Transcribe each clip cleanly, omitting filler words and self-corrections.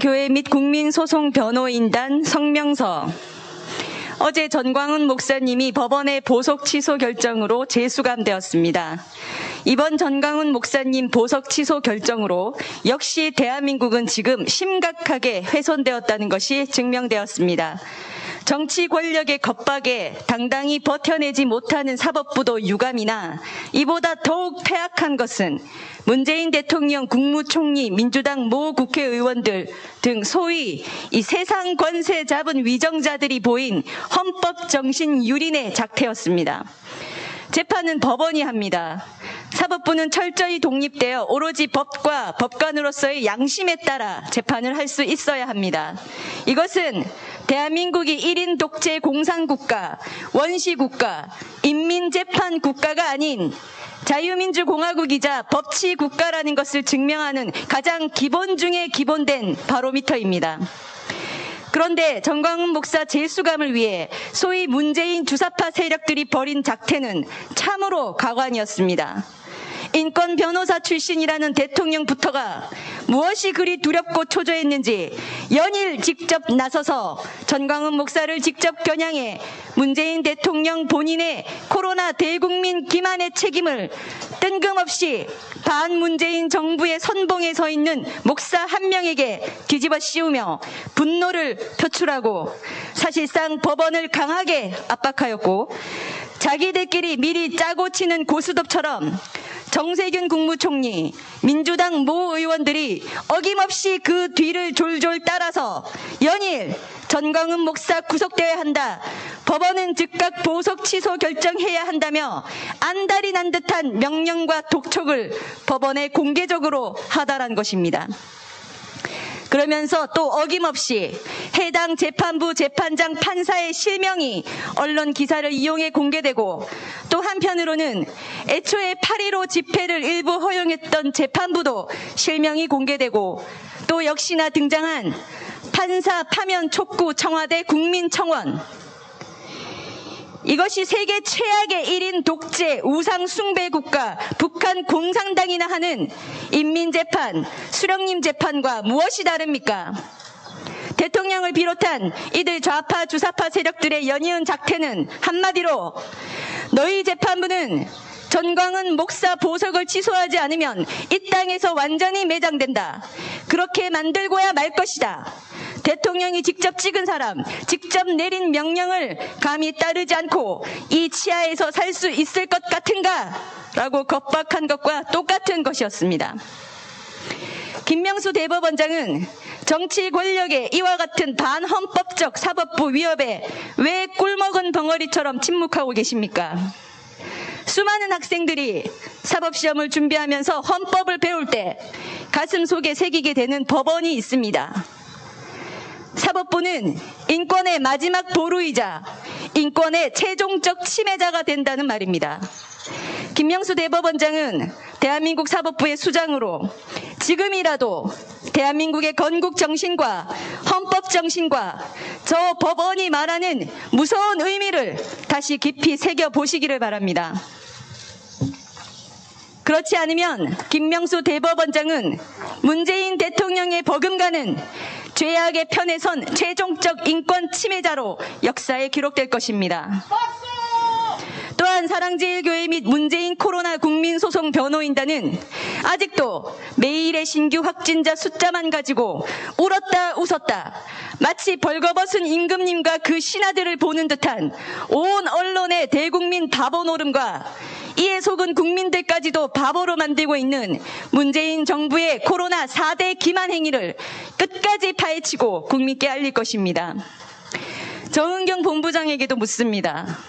교회 및 국민소송변호인단 성명서. 어제 전광훈 목사님이 법원의 보석 취소 결정으로 재수감되었습니다. 이번 전광훈 목사님 보석 취소 결정으로 역시 대한민국은 지금 심각하게 훼손되었다는 것이 증명되었습니다. 정치 권력의 겁박에 당당히 버텨내지 못하는 사법부도 유감이나 이보다 더욱 퇴악한 것은 문재인 대통령, 국무총리, 민주당 모 국회의원들 등 소위 이 세상 권세 잡은 위정자들이 보인 헌법 정신 유린의 작태였습니다. 재판은 법원이 합니다. 사법부는 철저히 독립되어 오로지 법과 법관으로서의 양심에 따라 재판을 할 수 있어야 합니다. 이것은 대한민국이 1인 독재 공산국가, 원시국가, 인민재판국가가 아닌 자유민주공화국이자 법치국가라는 것을 증명하는 가장 기본 중에 기본된 바로미터입니다. 그런데 전광훈 목사 재수감을 위해 소위 문재인 주사파 세력들이 벌인 작태는 참으로 가관이었습니다. 인권 변호사 출신이라는 대통령부터가 무엇이 그리 두렵고 초조했는지 연일 직접 나서서 전광훈 목사를 직접 겨냥해 문재인 대통령 본인의 코로나 대국민 기만의 책임을 뜬금없이 반문재인 정부의 선봉에 서 있는 목사 한 명에게 뒤집어 씌우며 분노를 표출하고 사실상 법원을 강하게 압박하였고, 자기들끼리 미리 짜고 치는 고스톱처럼 정세균 국무총리, 민주당 모 의원들이 어김없이 그 뒤를 졸졸 따라서 연일 전광훈 목사 구속되어야 한다, 법원은 즉각 보석 취소 결정해야 한다며 안달이 난 듯한 명령과 독촉을 법원에 공개적으로 하달한 것입니다. 그러면서 또 어김없이 해당 재판부 재판장 판사의 실명이 언론 기사를 이용해 공개되고, 또 한편으로는 애초에 8.15 집회를 일부 허용했던 재판부도 실명이 공개되고, 또 역시나 등장한 판사 파면 촉구 청와대 국민청원, 이것이 세계 최악의 1인 독재 우상 숭배 국가 북한 공산당이나 하는 인민재판, 수령님 재판과 무엇이 다릅니까? 대통령을 비롯한 이들 좌파 주사파 세력들의 연이은 작태는 한마디로 너희 재판부는 전광훈 목사 보석을 취소하지 않으면 이 땅에서 완전히 매장된다, 그렇게 만들고야 말 것이다, 대통령이 직접 찍은 사람, 직접 내린 명령을 감히 따르지 않고 이 치하에서 살 수 있을 것 같은가? 라고 겁박한 것과 똑같은 것이었습니다. 김명수 대법원장은 정치 권력의 이와 같은 반헌법적 사법부 위협에 왜 꿀먹은 벙어리처럼 침묵하고 계십니까? 수많은 학생들이 사법시험을 준비하면서 헌법을 배울 때 가슴 속에 새기게 되는 법원이 있습니다. 사법부는 인권의 마지막 보루이자 인권의 최종적 침해자가 된다는 말입니다. 김명수 대법원장은 대한민국 사법부의 수장으로 지금이라도 대한민국의 건국 정신과 헌법 정신과 저 법원이 말하는 무서운 의미를 다시 깊이 새겨보시기를 바랍니다. 그렇지 않으면 김명수 대법원장은 문재인 대통령의 버금가는 죄악의 편에 선 최종적 인권 침해자로 역사에 기록될 것입니다. 또한 사랑제일교회 및 문재인 코로나 국민소송 변호인단은 아직도 매일의 신규 확진자 숫자만 가지고 울었다 웃었다, 마치 벌거벗은 임금님과 그 신하들을 보는 듯한 온 언론의 대국민 바보 노름과 이에 속은 국민들까지도 바보로 만들고 있는 문재인 정부의 코로나 4대 기만 행위를 끝까지 파헤치고 국민께 알릴 것입니다. 정은경 본부장에게도 묻습니다.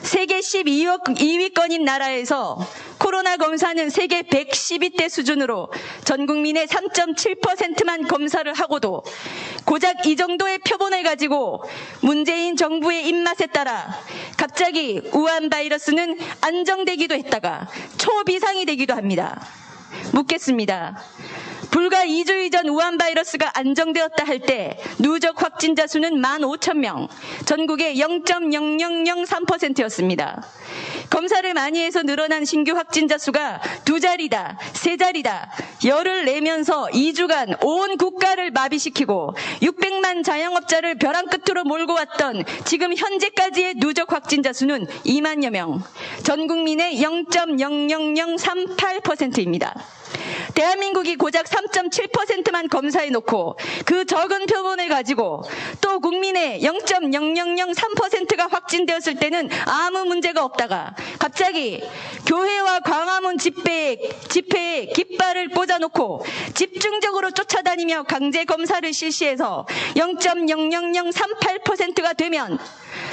세계 12위권인 나라에서 코로나 검사는 세계 112대 수준으로 전 국민의 3.7%만 검사를 하고도 고작 이 정도의 표본을 가지고 문재인 정부의 입맛에 따라 갑자기 우한 바이러스는 안정되기도 했다가 초비상이 되기도 합니다. 묻겠습니다. 불과 2주 이전 우한 바이러스가 안정되었다 할 때 누적 확진자 수는 15,000명, 전국의 0.0003%였습니다. 검사를 많이 해서 늘어난 신규 확진자 수가 2자리다, 3자리다, 열을 내면서 2주간 온 국가를 마비시키고 600만 자영업자를 벼랑 끝으로 몰고 왔던 지금 현재까지의 누적 확진자 수는 2만여 명, 전 국민의 0.00038%입니다. 대한민국이 고작 3.7%만 검사해놓고 그 적은 표본을 가지고 또 국민의 0.0003%가 확진되었을 때는 아무 문제가 없다가 갑자기 교회와 광화문 집회에 깃발을 꽂아놓고 집중적으로 쫓아다니며 강제 검사를 실시해서 0.00038%가 되면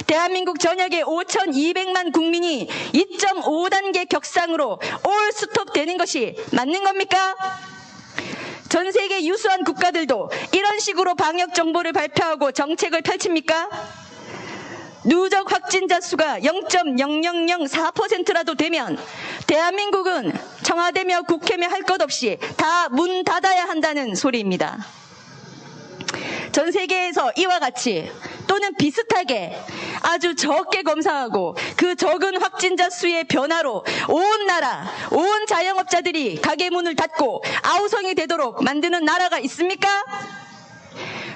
대한민국 전역의 5,200만 국민이 2.5단계 격상으로 올 스톱 되는 것이 맞는 겁니까? 전 세계 유수한 국가들도 이런 식으로 방역 정보를 발표하고 정책을 펼칩니까? 누적 확진자 수가 0.0004%라도 되면 대한민국은 청와대며 국회며 할 것 없이 다 문 닫아야 한다는 소리입니다. 전 세계에서 이와 같이 또는 비슷하게 아주 적게 검사하고 그 적은 확진자 수의 변화로 온 나라, 온 자영업자들이 가게 문을 닫고 아우성이 되도록 만드는 나라가 있습니까?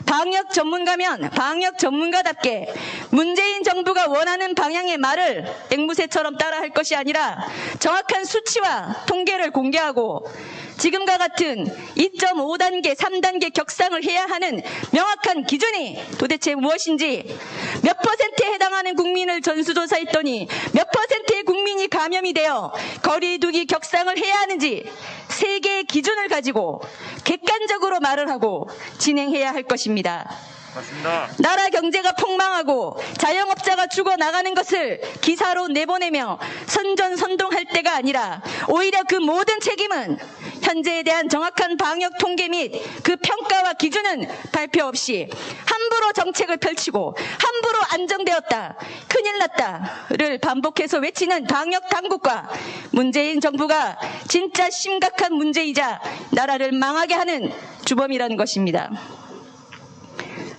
방역 전문가면 방역 전문가답게 문재인 정부가 원하는 방향의 말을 앵무새처럼 따라할 것이 아니라 정확한 수치와 통계를 공개하고 지금과 같은 2.5단계, 3단계 격상을 해야 하는 명확한 기준이 도대체 무엇인지, 몇 퍼센트에 해당하는 국민을 전수조사했더니 몇 퍼센트의 국민이 감염이 되어 거리 두기 격상을 해야 하는지 세 개의 기준을 가지고 객관적으로 말을 하고 진행해야 할 것입니다. 맞습니다. 나라 경제가 폭망하고 자영업자가 죽어나가는 것을 기사로 내보내며 선전선동할 때가 아니라 오히려 그 모든 책임은 현재에 대한 정확한 방역 통계 및 그 평가와 기준은 발표 없이 함부로 정책을 펼치고 함부로 안정되었다, 큰일 났다를 반복해서 외치는 방역 당국과 문재인 정부가 진짜 심각한 문제이자 나라를 망하게 하는 주범이라는 것입니다.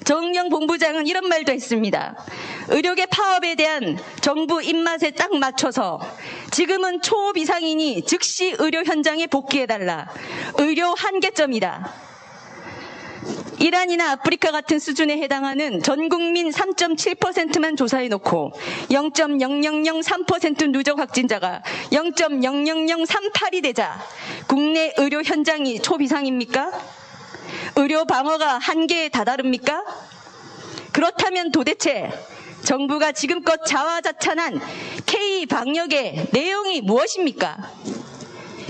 정은경 본부장은 이런 말도 했습니다. 의료계 파업에 대한 정부 입맛에 딱 맞춰서 지금은 초비상이니 즉시 의료 현장에 복귀해달라. 의료 한계점이다. 이란이나 아프리카 같은 수준에 해당하는 전 국민 3.7%만 조사해놓고 0.0003% 누적 확진자가 0.00038이 되자 국내 의료 현장이 초비상입니까? 의료 방어가 한계에 다다릅니까? 그렇다면 도대체 정부가 지금껏 자화자찬한 K방역의 내용이 무엇입니까?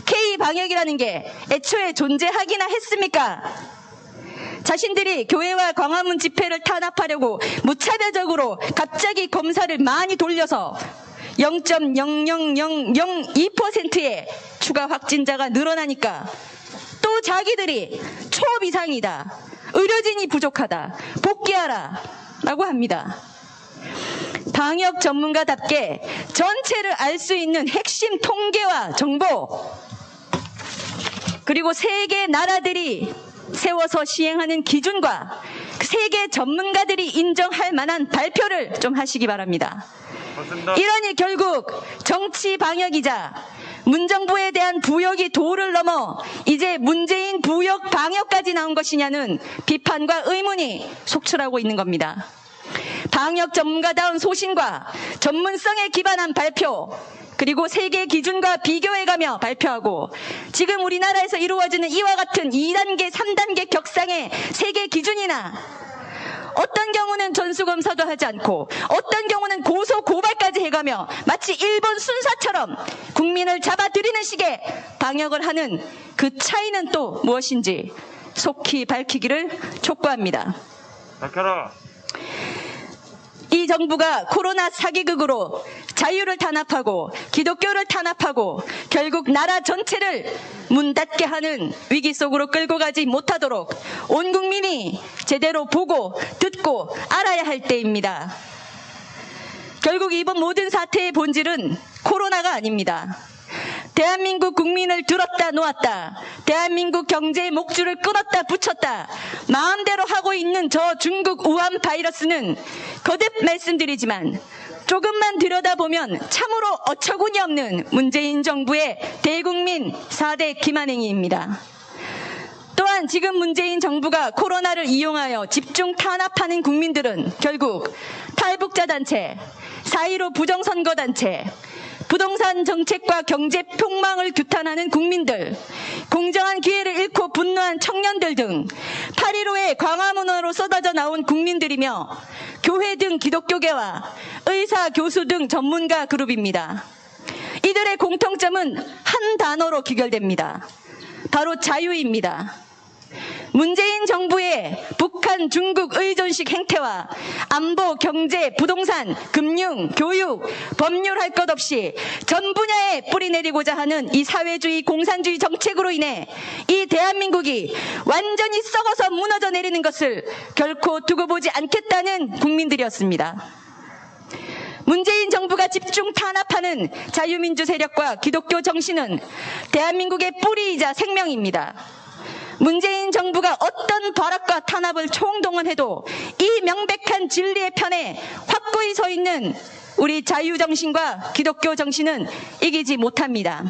K방역이라는 게 애초에 존재하기나 했습니까? 자신들이 교회와 광화문 집회를 탄압하려고 무차별적으로 갑자기 검사를 많이 돌려서 0.00002%의 추가 확진자가 늘어나니까 또 자기들이 초비상이다, 의료진이 부족하다, 복귀하라 라고 합니다. 방역 전문가답게 전체를 알 수 있는 핵심 통계와 정보, 그리고 세계 나라들이 세워서 시행하는 기준과 세계 전문가들이 인정할 만한 발표를 좀 하시기 바랍니다. 맞습니다. 이러니 결국 정치 방역이자 문정부에 대한 부역이 도를 넘어 이제 문재인 부역 방역까지 나온 것이냐는 비판과 의문이 속출하고 있는 겁니다. 방역 전문가다운 소신과 전문성에 기반한 발표, 그리고 세계 기준과 비교해가며 발표하고 지금 우리나라에서 이루어지는 이와 같은 2단계, 3단계 격상의 세계 기준이나 어떤 경우는 전수검사도 하지 않고 어떤 경우는 고소 고발까지 해가며 마치 일본 순사처럼 국민을 잡아들이는 식의 방역을 하는 그 차이는 또 무엇인지 속히 밝히기를 촉구합니다. 밝혀라. 이 정부가 코로나 사기극으로 자유를 탄압하고 기독교를 탄압하고 결국 나라 전체를 문 닫게 하는 위기 속으로 끌고 가지 못하도록 온 국민이 제대로 보고 듣고 알아야 할 때입니다. 결국 이번 모든 사태의 본질은 코로나가 아닙니다. 대한민국 국민을 들었다 놓았다, 대한민국 경제의 목줄을 끊었다 붙였다 마음대로 하고 있는 저 중국 우한 바이러스는 거듭 말씀드리지만 조금만 들여다보면 참으로 어처구니 없는 문재인 정부의 대국민 4대 기만행위입니다. 또한 지금 문재인 정부가 코로나를 이용하여 집중 탄압하는 국민들은 결국 탈북자 단체, 4.15 부정선거 단체, 부동산 정책과 경제 폭망을 규탄하는 국민들, 공정한 기회를 잃고 분노한 청년들 등 8.15의 광화문으로 쏟아져 나온 국민들이며 교회 등 기독교계와 의사, 교수 등 전문가 그룹입니다. 이들의 공통점은 한 단어로 귀결됩니다. 바로 자유입니다. 문재인 정부의 북한, 중국 의존식 행태와 안보, 경제, 부동산, 금융, 교육, 법률 할 것 없이 전 분야에 뿌리내리고자 하는 이 사회주의, 공산주의 정책으로 인해 이 대한민국이 완전히 썩어서 무너져 내리는 것을 결코 두고 보지 않겠다는 국민들이었습니다. 문재인 정부가 집중 탄압하는 자유민주 세력과 기독교 정신은 대한민국의 뿌리이자 생명입니다. 문재인 정부가 어떤 발악과 탄압을 총동원해도 이 명백한 진리의 편에 확고히 서 있는 우리 자유정신과 기독교 정신은 이기지 못합니다.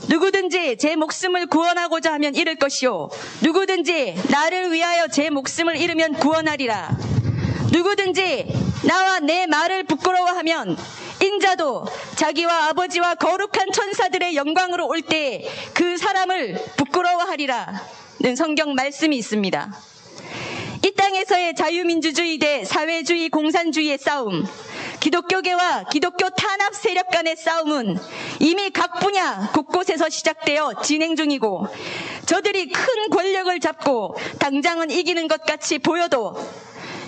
누구든지 제 목숨을 구원하고자 하면 잃을 것이요, 누구든지 나를 위하여 제 목숨을 잃으면 구원하리라. 누구든지 나와 내 말을 부끄러워하면 인자도 자기와 아버지와 거룩한 천사들의 영광으로 올 때 그 사람을 부끄러워하리라는 성경 말씀이 있습니다. 이 땅에서의 자유민주주의 대 사회주의 공산주의의 싸움, 기독교계와 기독교 탄압 세력 간의 싸움은 이미 각 분야 곳곳에서 시작되어 진행 중이고, 저들이 큰 권력을 잡고 당장은 이기는 것 같이 보여도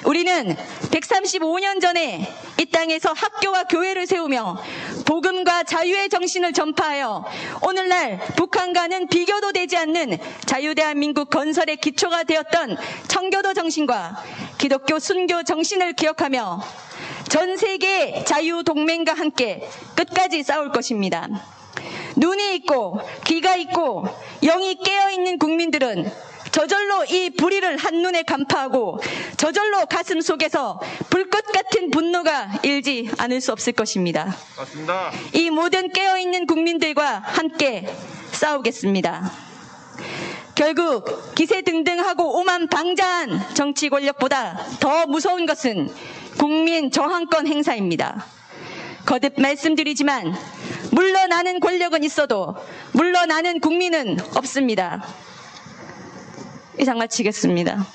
우리는 135년 전에 이 땅에서 학교와 교회를 세우며 복음과 자유의 정신을 전파하여 오늘날 북한과는 비교도 되지 않는 자유대한민국 건설의 기초가 되었던 청교도 정신과 기독교 순교 정신을 기억하며 전 세계 자유동맹과 함께 끝까지 싸울 것입니다. 눈이 있고 귀가 있고 영이 깨어있는 국민들은 저절로 이 불의를 한눈에 간파하고 저절로 가슴 속에서 불꽃 같은 분노가 일지 않을 수 없을 것입니다. 맞습니다. 이 모든 깨어있는 국민들과 함께 싸우겠습니다. 결국 기세등등하고 오만방자한 정치 권력보다 더 무서운 것은 국민 저항권 행사입니다. 거듭 말씀드리지만 물러나는 권력은 있어도 물러나는 국민은 없습니다. 이상 마치겠습니다.